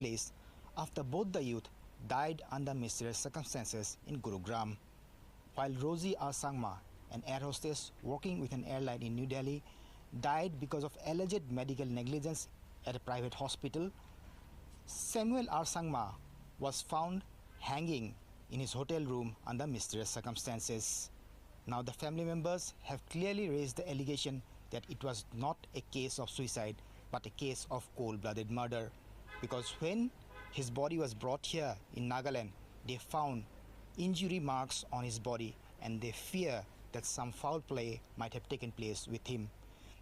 place after both the youth died under mysterious circumstances in Gurugram. While Rosy R. Sangma, an air hostess working with an airline in New Delhi, died because of alleged medical negligence at a private hospital, Samuel R. Sangma was found hanging in his hotel room under mysterious circumstances. Now the family members have clearly raised the allegation that it was not a case of suicide but a case of cold-blooded murder, because when his body was brought here in Nagaland, they found injury marks on his body and they fear that some foul play might have taken place with him.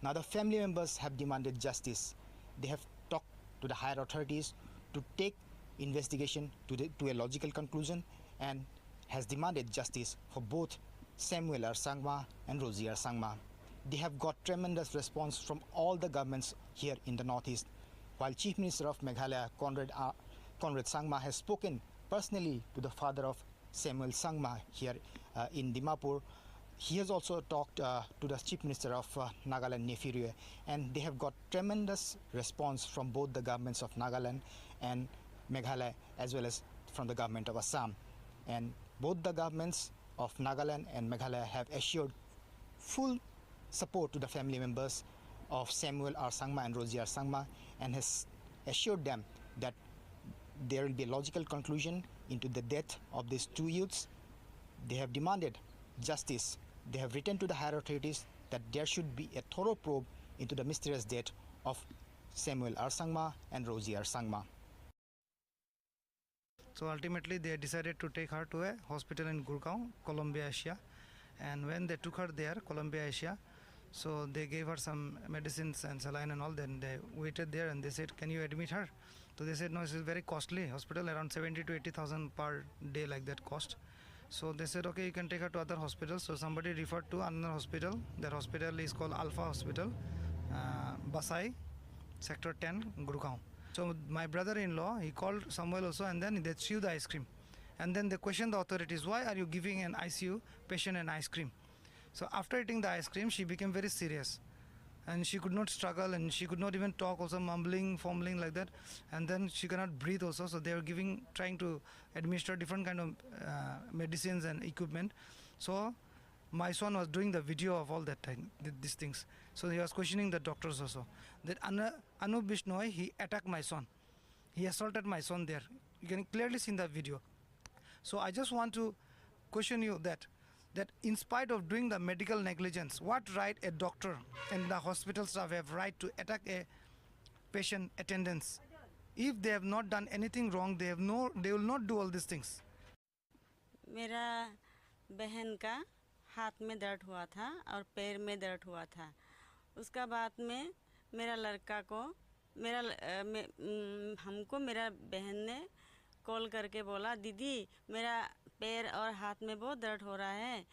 Now the family members have demanded justice. They have talked to the higher authorities to take investigation to a logical conclusion and has demanded justice for both Samuel R. Sangma and Rosy R. Sangma. They have got tremendous response from all the governments here in the Northeast. While Chief Minister of Meghalaya, Conrad Sangma, has spoken personally to the father of Samuel Sangma here in Dimapur, he has also talked to the Chief Minister of Nagaland, Nefiru, and they have got tremendous response from both the governments of Nagaland and Meghalaya as well as from the government of Assam. And both the governments of Nagaland and Meghalaya have assured full support to the family members of Samuel R. Sangma and Rosy R. Sangma, and has assured them that there will be a logical conclusion into the death of these two youths. They have demanded justice. They have written to the higher authorities that there should be a thorough probe into the mysterious death of Samuel R. Sangma and Rosy R. Sangma. So ultimately they decided to take her to a hospital in Gurgaon, Columbia, Asia. And when they took her there, Columbia, Asia, so they gave her some medicines and saline and all. Then they waited there and they said, can you admit her? So they said, no, this is very costly hospital, around 70 to 80,000 per day, like that cost. So they said, okay, you can take her to other hospitals. So somebody referred to another hospital. That hospital is called Alpha Hospital, Basai, Sector 10, Gurgaon. So my brother-in-law, he called Samuel also, and then they threw the ice cream. And then they questioned the authorities, why are you giving an ICU patient an ice cream? So after eating the ice cream, she became very serious. And she could not struggle, and she could not even talk, also mumbling, fumbling like that. And then she cannot breathe also. So they were trying to administer different kind of medicines and equipment. So my son was doing the video of all that time, these things. So he was questioning the doctors also. That Anup Bishnoi, he attacked my son. He assaulted my son there. You can clearly see in that video. So I just want to question you that in spite of doing the medical negligence, what right a doctor and the hospital staff have right to attack a patient attendants? If they have not done anything wrong, they will not do all these things. मेरा बहन का हाथ में दर्द हुआ था और पैर में दर्द हुआ था। उसका बाद में मेरा लड़का को हमको मेरा बहन ने कॉल करके बोला, दीदी मेरा पैर और हाथ में बहुत दर्द हो रहा है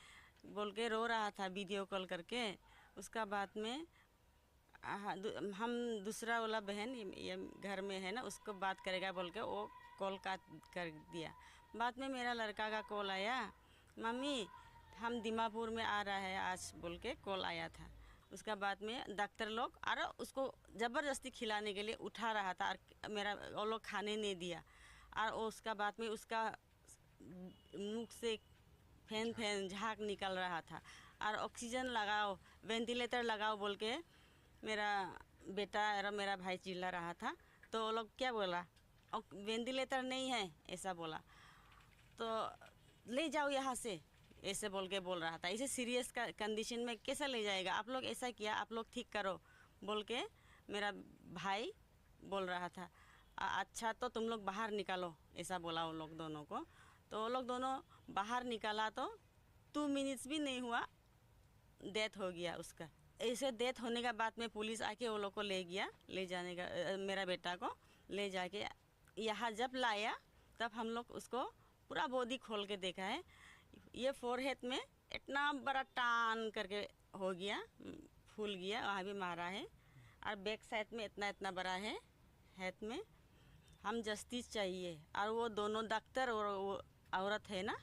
बोल के रो रहा था वीडियो कॉल करके। उसका बाद में हम दूसरा वाला बहन ये घर में है ना, उसको बात करेगा बोल के वो कॉल काट कर दिया। बाद में मेरा लड़का का कॉल आया, मम्मी हम दिमापुर में आ रहा है आज बोल के कॉल आया था। उसका बाद में डॉक्टर लोग और उसको ज़बरदस्ती खिलाने के लिए उठा रहा था और मेरा वो लोग खाने नहीं दिया। और उसका बाद में उसका मुख से फैन झाग निकल रहा था और ऑक्सीजन लगाओ, वेंटिलेटर लगाओ बोल के मेरा बेटा और मेरा भाई चिल्ला रहा था। तो वो लोग क्या बोला, वेंटिलेटर नहीं है ऐसा बोला, तो ले जाओ यहाँ से ऐसे बोल रहा था। इसे सीरियस का कंडीशन में कैसा ले जाएगा, आप लोग ऐसा किया, आप लोग ठीक करो बोल के मेरा भाई बोल रहा था। अच्छा तो तुम लोग बाहर निकालो ऐसा बोला वो लोग दोनों को। तो वो लोग दोनों बाहर निकाला तो 2 मिनट्स भी नहीं हुआ डेथ हो गया उसका। ऐसे डेथ होने के बाद में पुलिस आके वो लोग को ले जाने का मेरा बेटा को ले जाके यहाँ जब लाया तब हम लोग उसको पूरा बॉडी खोल के देखा है। ये फोरहेड में इतना बड़ा टान करके हो गया, फूल गया, वहाँ भी मारा है। और बैक साइड में इतना बड़ा है हेड में। हम जस्टिस चाहिए। और वो दोनों डॉक्टर और वो औरत है ना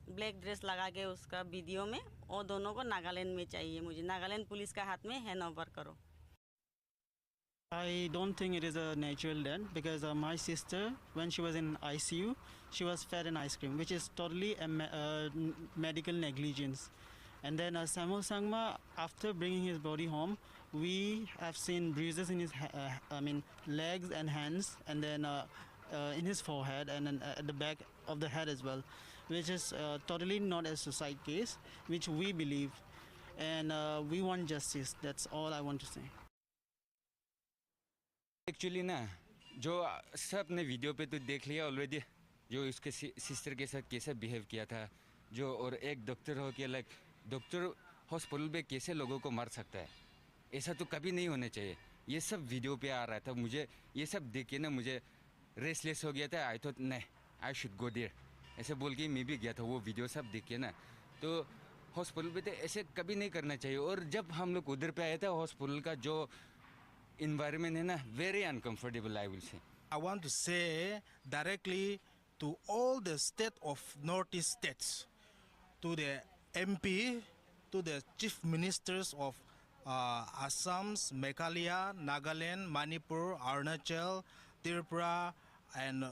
ब्लैक ड्रेस लगा के उसका वीडियो में, वो दोनों को नागालैंड में चाहिए मुझे। नागालैंड पुलिस का हाथ में हैंड ओवर करो। I don't think it is a natural death because my sister, when she was in ICU, she was fed an ice cream, which is totally a medical negligence. And then Samuel Sangma, after bringing his body home, we have seen bruises in his, legs and hands, and then in his forehead, and then at the back of the head as well, which is totally not a suicide case, which we believe, and we want justice. That's all I want to say. Actually ना जो सब ने video पे तो देख लिया already, जो उसके सिस्टर के साथ कैसे बिहेव किया था, जो और एक डॉक्टर हो के लाइक डॉक्टर हॉस्पिटल पे कैसे लोगों को मार सकता है, ऐसा तो कभी नहीं होना चाहिए। ये सब वीडियो पे आ रहा था, मुझे ये सब देख के ना मुझे रेसलेस हो गया था। आई थॉट नहीं, आई शुड गो देयर, ऐसे बोल के मैं भी गया था। वो वीडियो सब देख के ना, तो हॉस्पिटल पे तो ऐसे कभी नहीं करना चाहिए। और जब हम लोग उधर पे आए थे, हॉस्पिटल का जो environment है ना, very uncomfortable, I will say. I want to say directly to all the state of Northeast states, to the MP, to the chief ministers of Assam, Meghalaya, Nagaland, Manipur, Arunachal, Tripura, and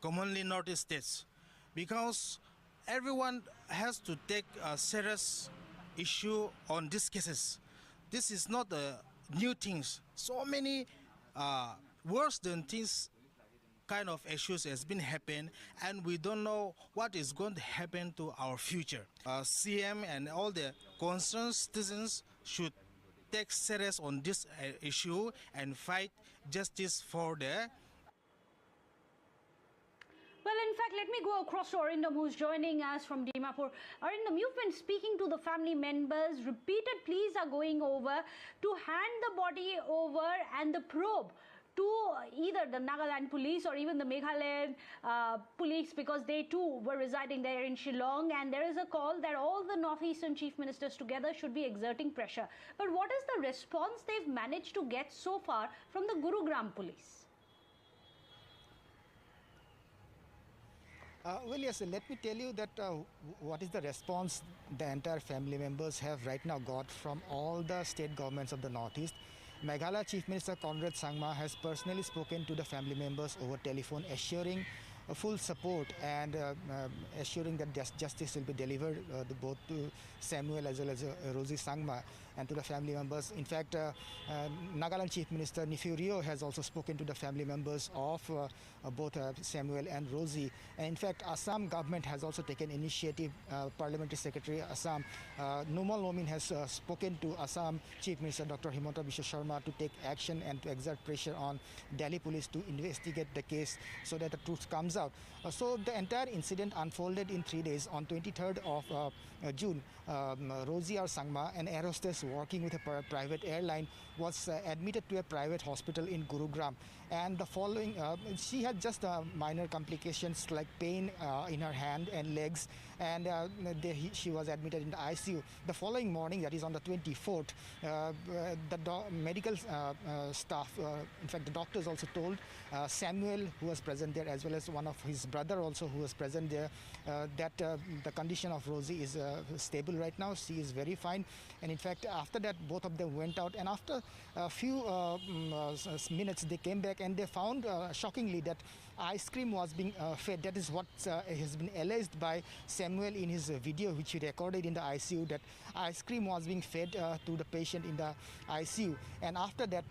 commonly Northeast states, because everyone has to take a serious issue on these cases. This is not a new things. So many worse than things kind of issues has been happening, and we don't know what is going to happen to our future. CM and all the concerned citizens should take serious on this issue and fight justice for the. Well, in fact, let me go across to Arindam, who's joining us from Dimapur. Arindam, you've been speaking to the family members. Repeated pleas are going over to hand the body over and the probe to either the Nagaland police or even the Meghalaya police, because they too were residing there in Shillong, and there is a call that all the northeastern chief ministers together should be exerting pressure. But what is the response they've managed to get so far from the Gurugram police? Well, yes, let me tell you that what is the response the entire family members have right now got from all the state governments of the Northeast. Meghalaya Chief Minister Conrad Sangma has personally spoken to the family members over telephone, assuring full support and assuring that justice will be delivered both to Samuel as well as Rosy Sangma and to the family members. In fact, Nagaland Chief Minister Nifurio has also spoken to the family members of both Samuel and Rosy. And in fact, Assam government has also taken initiative. Parliamentary Secretary Assam, Numal Nomin, has spoken to Assam Chief Minister Dr. Himanta Biswa Sharma to take action and to exert pressure on Delhi police to investigate the case so that the truth comes out. So the entire incident unfolded in 3 days. On 23rd of June, Rosy Sangma, an air hostess working with a private airline, was admitted to a private hospital in Gurugram. And the following, she had just minor complications like pain in her hand and legs, and she was admitted in the ICU. The following morning, that is on the 24th, the medical staff, in fact the doctors also told Samuel, who was present there, as well as one of his brother also who was present there, that the condition of Rosy is stable right now. She is very fine. And in fact, after that, both of them went out, and after a few minutes they came back and they found shockingly that ice cream was being fed. That is what has been alleged by Samuel in his video, which he recorded in the ICU, that ice cream was being fed to the patient in the ICU. And after that,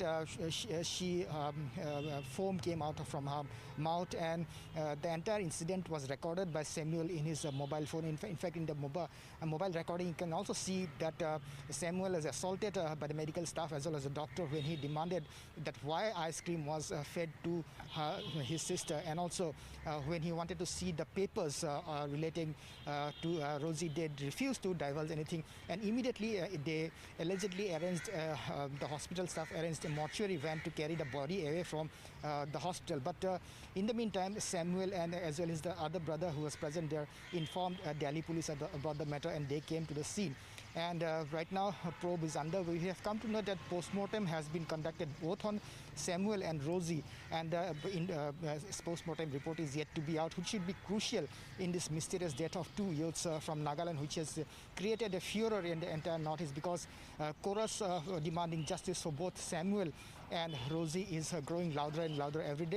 foam came out from her mouth, and the entire incident was recorded by Samuel in his mobile phone. In fact, in the mobile recording, you can also see that Samuel is assaulted by the medical staff as well as the doctor when he demanded that why ice cream was fed to his sister, and also when he wanted to see the papers relating to Rosy, they refused to divulge anything, and immediately they allegedly arranged, the hospital staff arranged a mortuary van to carry the body away from the hospital. But in the meantime, Samuel and as well as the other brother who was present there informed Delhi police about the matter, and they came to the scene. And right now, a probe is underway. We have come to know that post-mortem has been conducted both on Samuel and Rosy, and post-mortem report is yet to be out, which should be crucial in this mysterious death of two youths from Nagaland, which has created a furor in the entire Northeast, because chorus demanding justice for both Samuel and Rosy is growing louder and louder every day.